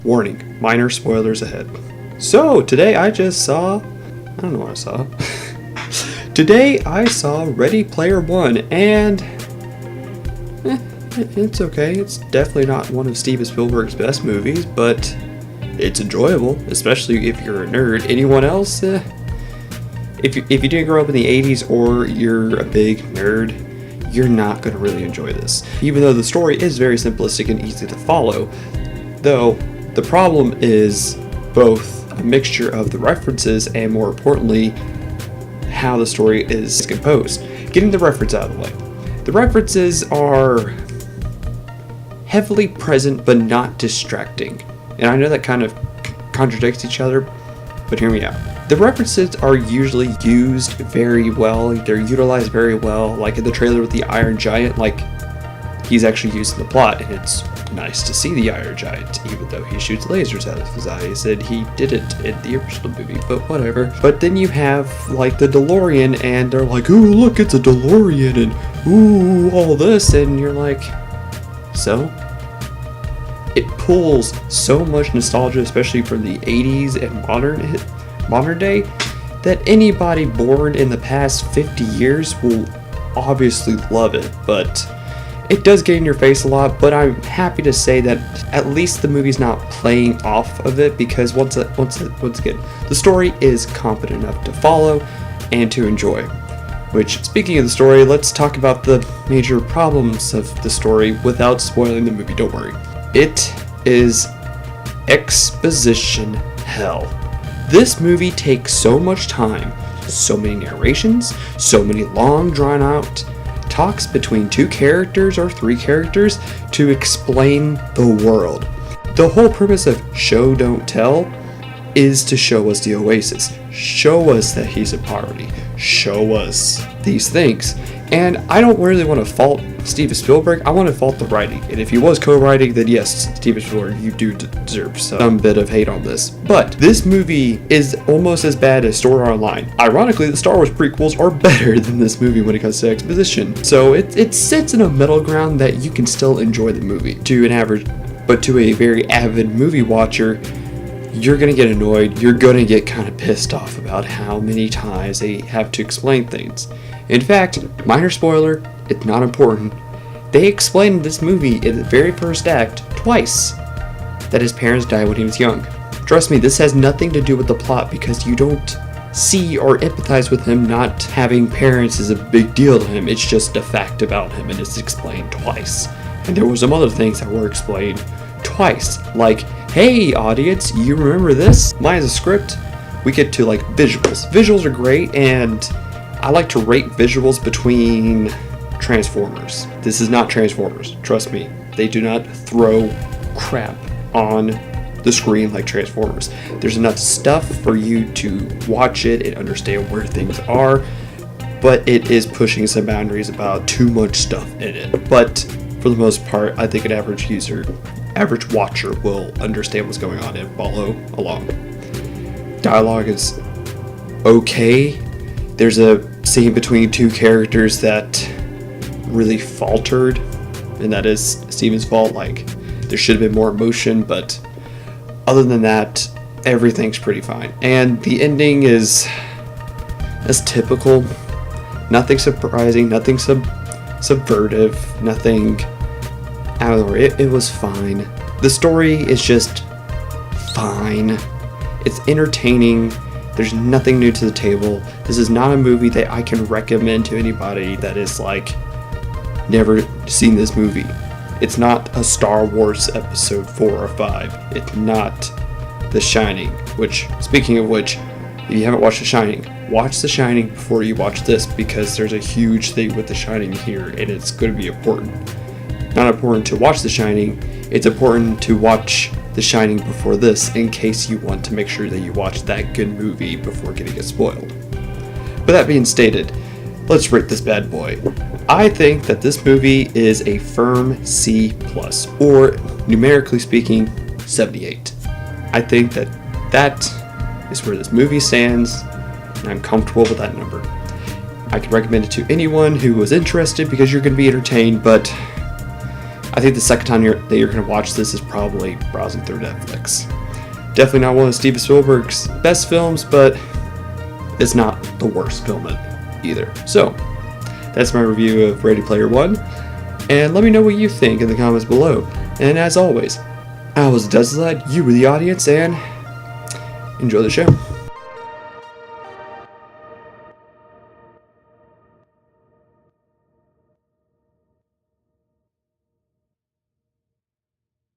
Warning, minor spoilers ahead. So, today I don't know what I saw. Today I saw Ready Player One, and it's okay. It's definitely not one of Steven Spielberg's best movies, but it's enjoyable, especially if you're a nerd. Anyone else? If you didn't grow up in the 80s or you're a big nerd, you're not going to really enjoy this. Even though the story is very simplistic and easy to follow, though the problem is both a mixture of the references and, more importantly, how the story is composed. Getting the reference out of the way. The references are heavily present but not distracting. And I know that kind of contradicts each other, but hear me out. The references are usually used very well. They're utilized very well, like in the trailer with the Iron Giant, like he's actually used in the plot, and it's nice to see the Iron Giant, even though he shoots lasers out of his eyes, and he did it in the original movie, but whatever. But then you have, like, the DeLorean, and they're like, ooh, look, it's a DeLorean, and ooh, all this, and you're like, so? It pulls so much nostalgia, especially from the 80s and modern day, that anybody born in the past 50 years will obviously love it. But it does get in your face a lot, but I'm happy to say that at least the movie's not playing off of it, because once again, the story is competent enough to follow and to enjoy. Which, speaking of the story, let's talk about the major problems of the story without spoiling the movie, don't worry. It is exposition hell. This movie takes so much time, so many narrations, so many long drawn out talks between two characters or three characters to explain the world. The whole premise of show don't tell is to show us the Oasis, show us that he's in poverty, show us these things. And I don't really want to fault Steven Spielberg, I want to fault the writing. And if he was co-writing, then yes, Steven Spielberg, you do deserve some bit of hate on this. But this movie is almost as bad as Sword Art Online. Ironically, the Star Wars prequels are better than this movie when it comes to exposition. So it sits in a middle ground that you can still enjoy the movie. To a very avid movie watcher, you're going to get annoyed, you're going to get kind of pissed off about how many times they have to explain things. In fact, minor spoiler, it's not important, they explained in this movie in the very first act twice that his parents died when he was young. Trust me, this has nothing to do with the plot, because you don't see or empathize with him. Not having parents is a big deal to him, it's just a fact about him, and it's explained twice. And there were some other things that were explained twice, like, hey audience, you remember this? Mine is a script. We get to like visuals. Visuals are great, and I like to rate visuals between Transformers. This is not Transformers, trust me. They do not throw crap on the screen like Transformers. There's enough stuff for you to watch it and understand where things are, but it is pushing some boundaries about too much stuff in it. But for the most part, I think an average watcher will understand what's going on and follow along. Dialogue is okay. There's a scene between two characters that really faltered, and that is Steven's fault. Like, there should have been more emotion, but other than that, everything's pretty fine. And the ending is as typical. Nothing surprising, nothing subvertive, nothing out of the way. It was fine. The story is just fine. It's entertaining. There's nothing new to the table. This is not a movie that I can recommend to anybody that is like never seen this movie. It's not a Star Wars episode 4 or 5. It's not The Shining, which, speaking of which, if you haven't watched The Shining, watch The Shining before you watch this, because there's a huge thing with The Shining here, and it's going to be important. Not important to watch The Shining, it's important to watch The Shining before this, in case you want to make sure that you watch that good movie before getting it spoiled. But that being stated, let's rate this bad boy. I think that this movie is a firm C+, or numerically speaking, 78. I think that is where this movie stands, and I'm comfortable with that number. I can recommend it to anyone who was interested, because you're going to be entertained, but I think the second time that you're going to watch this is probably browsing through Netflix. Definitely not one of Steven Spielberg's best films, but it's not the worst film either. So, that's my review of Ready Player One, and let me know what you think in the comments below. And as always, I was Desilad, you were the audience, and enjoy the show.